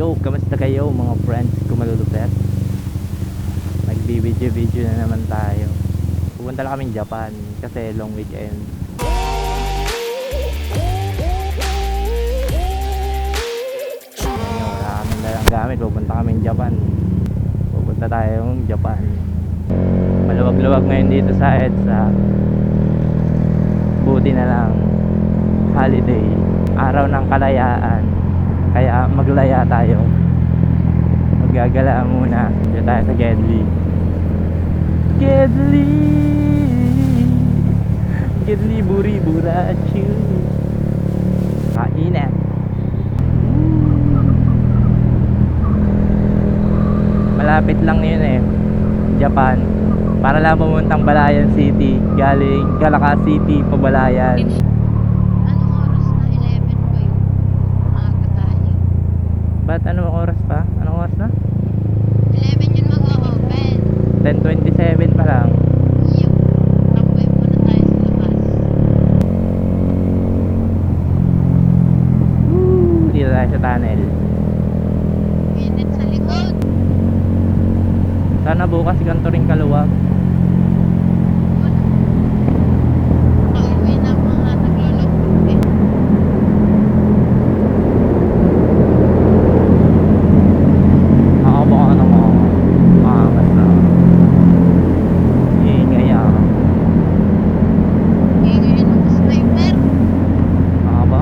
Yo, kamusta kayo mga friends ko malulupet? Nagbibideo-video na naman tayo. Pupunta lang kaming Japan kasi long weekend. Ayun, wala kaming dalang gamit. Pupunta kaming Japan. Pupunta tayong Japan. Maluwag-luwag ngayon dito sa EDSA. Buti na lang holiday, araw ng kalayaan, kaya maglaya tayo. Maggagala muna dito tayo sa Gedli. Gedli buri burachu. Kainat. Malapit lang yun eh, Japan. Para lang pumuntang Balayan City, galing Calaca City pa Balayan. Anong oras na? 11 ba yun? Maaga tayo. Ba't anong oras pa? Anong oras na? 11 yun mag-o-open. 10:27 pa lang. Yung tambay muna tayo sa labas. Dito tayo sa tunnel. Minit sa likod. Sana bukas ganito rin kaluwag. Wala. Nakauwi na mga naglulog eh. Ako baka ano mo. Basta ingay ah. Ingay ng sniper. Ako ba?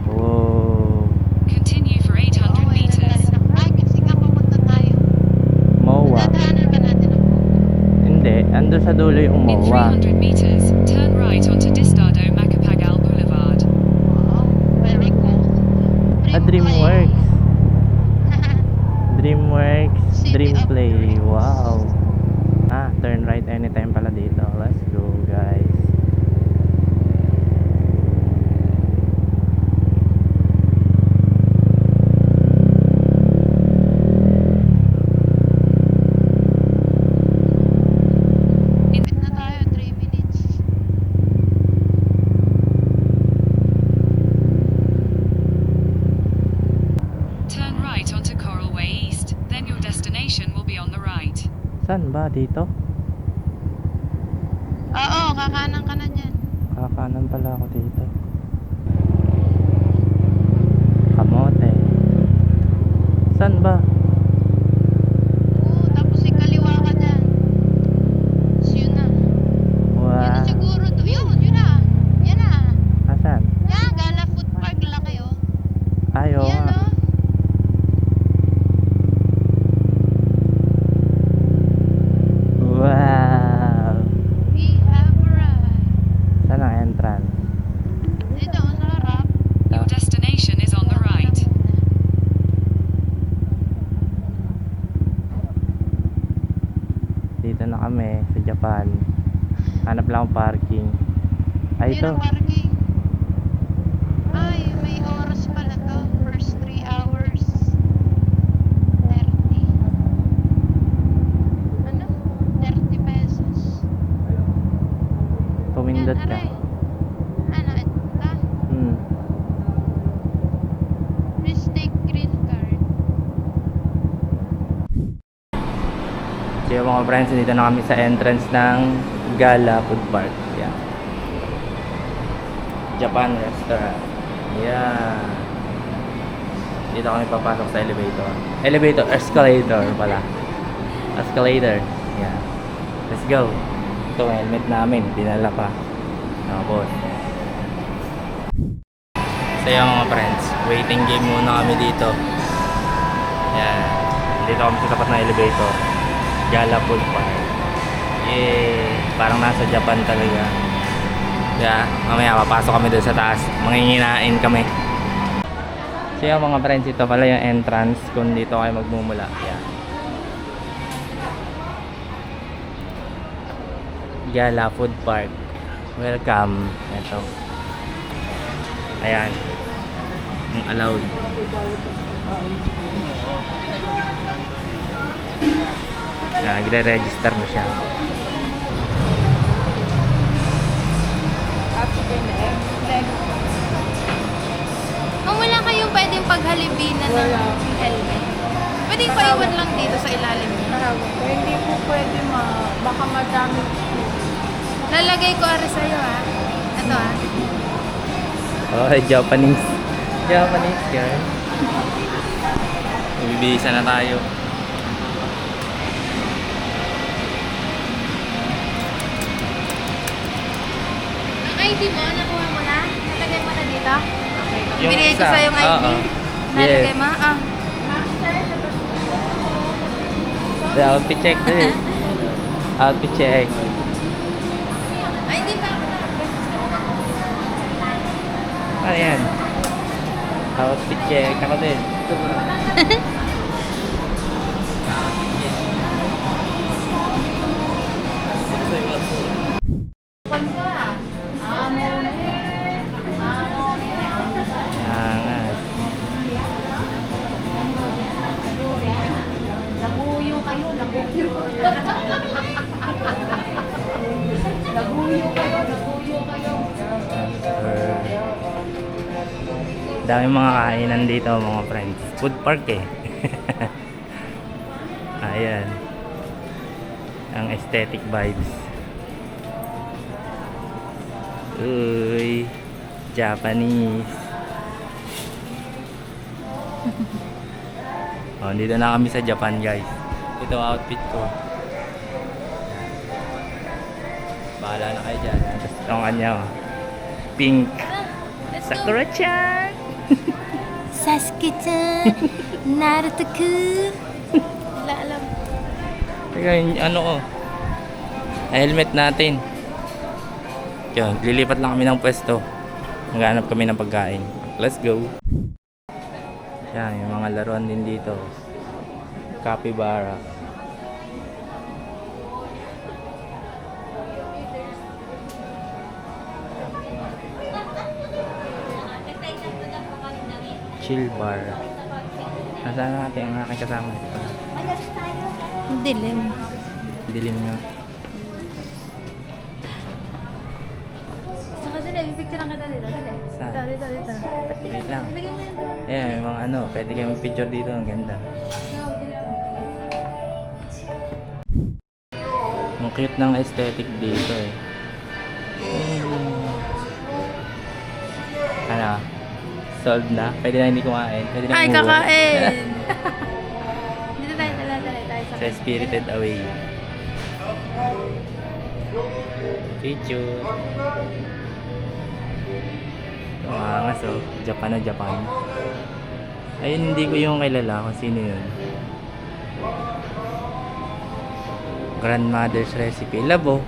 Oh, Continue for 800 Oo, wala meters. tayo na. Ay, kasi nga pupunta tayo. MOA. Dadaanan ba natin ang Hindi, ando sa dulo yung In MOA. 300 meters, turn right onto Distado Macapagal Boulevard. Wow, very cool. DreamWorks. DreamWorks City Dream of Play. Dreams. Wow. Turn right anytime pala dito. Let's go, guys. Limit na tayo, 3 minutes. Turn right onto Coral Way East, then your destination will be on the right. Saan ba? Dito? Oo, kakanan ka na dyan. Kakanan pala ako dito. Kamote. Saan ba? Oo, tapos ikaliwa ka dyan. Tapos yun na. Yun na Wow. siguro to. Yun na. Yan na. Asan? Yan, Gala Food Park lang kayo. Ayo Yan nga. o. Wow. We have arrived. Saan ang entrance? Dito, sa harap. Your destination is on the right. Dito na kami sa Japan. Hanap lang akong parking. Ay, ito. Yan ang parking. Ay, may oras pala to. First 3 hours. 30. Ano? 30 pesos. Pumindot Yan, ka. aray. Ano, ito? Please take green card. So yung mga friends, dito na kami sa entrance ng Gala Food Park. Yeah. Japan restaurant. Yeah. Dito kami papasok sa elevator. Escalator pala. Escalator. Yeah. Let's go. Ito, helmet namin. Dinala pa. Tapos. So yung mga friends, waiting game muna kami dito. Yeah. Dito kami sa tapat ng elevator. Gala Food Park. Yay! Parang nasa Japan talaga. Kaya mamaya papasok kami doon sa taas. Manginginain kami. So yung mga friends, ito pala yung entrance kung dito kayo magmumula. Yeah. Gala Food Park. Welcome. Ito. Ayan. Yung allowed. Nagre-register na siya. Ang halibinan ng helmet. Pwede ko iwan lang dito sa ilalim niya. Hindi po pwede baka madami. Lalagay ko ari sa'yo ha. Ito ha. Oh, Japanese. Japanese girl. Bibisa na tayo. Ang ID mo, nakuha mo na? Nalagay mo na dito? Yung Binigay ko isa. sa'yo yung ID. Oo. Nalagay Yes. mo? Ah. The outfit check din. Outfit check. Ay, hindi pa ako na. Ano yan? Outfit check. Ako din. Angas. Nabuyo kayo, nabuyo. Nabuyo kayo. Daming mga kainan dito mga friends. Food park eh. Ayan. Ang aesthetic vibes. Uy. Japanese. Oh, dito na kami sa Japan guys. Ito outfit ko. Bahala na kayo dyan. Tapos itong kanya oh. Pink. Sakura-chan! Sasuke-chan, Naruto-kun. Wala alam. Teka, ano ko? Helmet natin. Yun, lilipat lang kami ng pwesto. Maghanap kami ng pagkain. Let's go! Yan, yung mga laruan din dito. Capybara. Chill bar. Nasaan natin ang aking kasama? Ang dilim. Dilim nga. Saka dali, picture lang kita dito. Dali. Saan? Dito. Wait lang. Ibigay mo yan. Ayan, may mga ano, pwede kayo picture dito. Ang ganda. Ang cute ng aesthetic dito eh. Ano? Solved na? Pwede na hindi kumain? Pwede na Ay, umuwi. kakain! Dito tayo, dali tayo sa Sa Spirited Away. Picture. Ito angas oh. Japan na Japan. Ayun, hindi ko yung kilala kung sino yun. Grandmother's Recipe. Labo.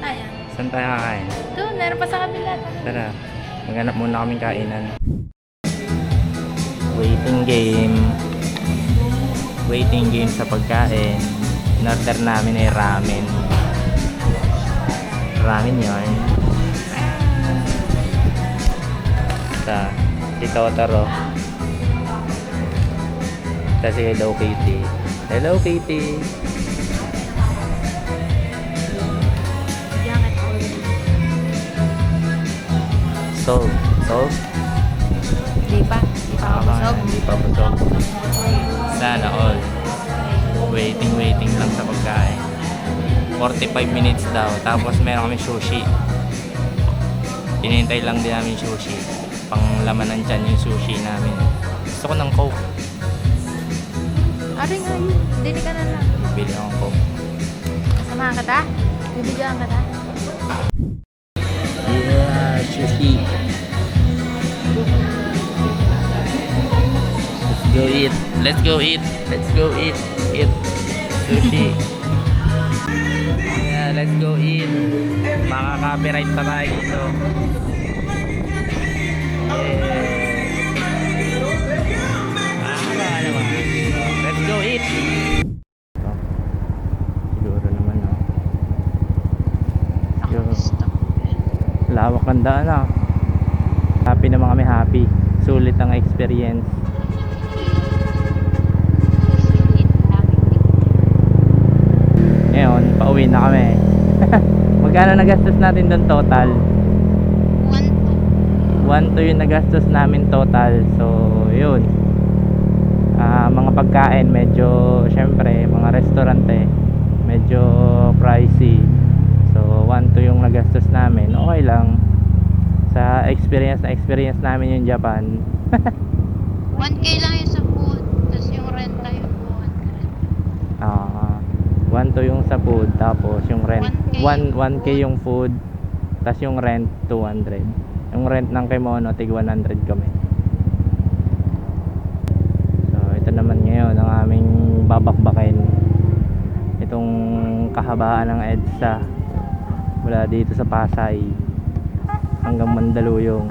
Ayan. Saan tayo kakain? Doon, meron pa sa kabila. Tara. Maghanap muna kaming kainan. Waiting game. Waiting game sa pagkain. In-order namin ay ramen. Ramen yun. Sa si Totoro. Tapos si Hello Kitty. Hello Kitty. Jacket all. Solve. Solve? Hindi pa. Hindi pa ako busog. Hindi pa busog. Sana all. Waiting lang sa pagkain. 45 minutes daw. Tapos meron kami sushi. Hinihintay lang din namin sushi. Pang laman ng tiyan yung sushi namin. Gusto ko ng Coke. Ari nga yun. Dili ka na lang. Bili akong Coke. Samahan ka ta? Bibigyan ka ta? Yeah, sushi. Let's go eat. Let's go eat. Let's go eat. Eat sushi. Yeah, let's go eat. Makaka-copyright pa tayo dito. Yeah. Naman. Let's go eat. Siguro naman no. Lawak ang daan ah. Happy naman kami, happy. Sulit ang experience. Ngayon, pauwi na kami. Magkano nagastos natin doon total? 1, 2. 1.2 yung nagastos namin total. So yun, mga pagkain medyo, syempre mga restaurante medyo pricey. So 1.2 yung nagastos namin. Okay lang, sa experience namin yung Japan. 1K lang yung sa food, tapos yung renta yung 1.2 yung sa food, tapos yung rent 1K 1K yung food, tapos yung rent 200. Yung rent ng kimono tig 100 kami. So ito naman ngayon ang aming babakbakin, itong kahabaan ng EDSA mula dito sa Pasay hanggang Mandaluyong.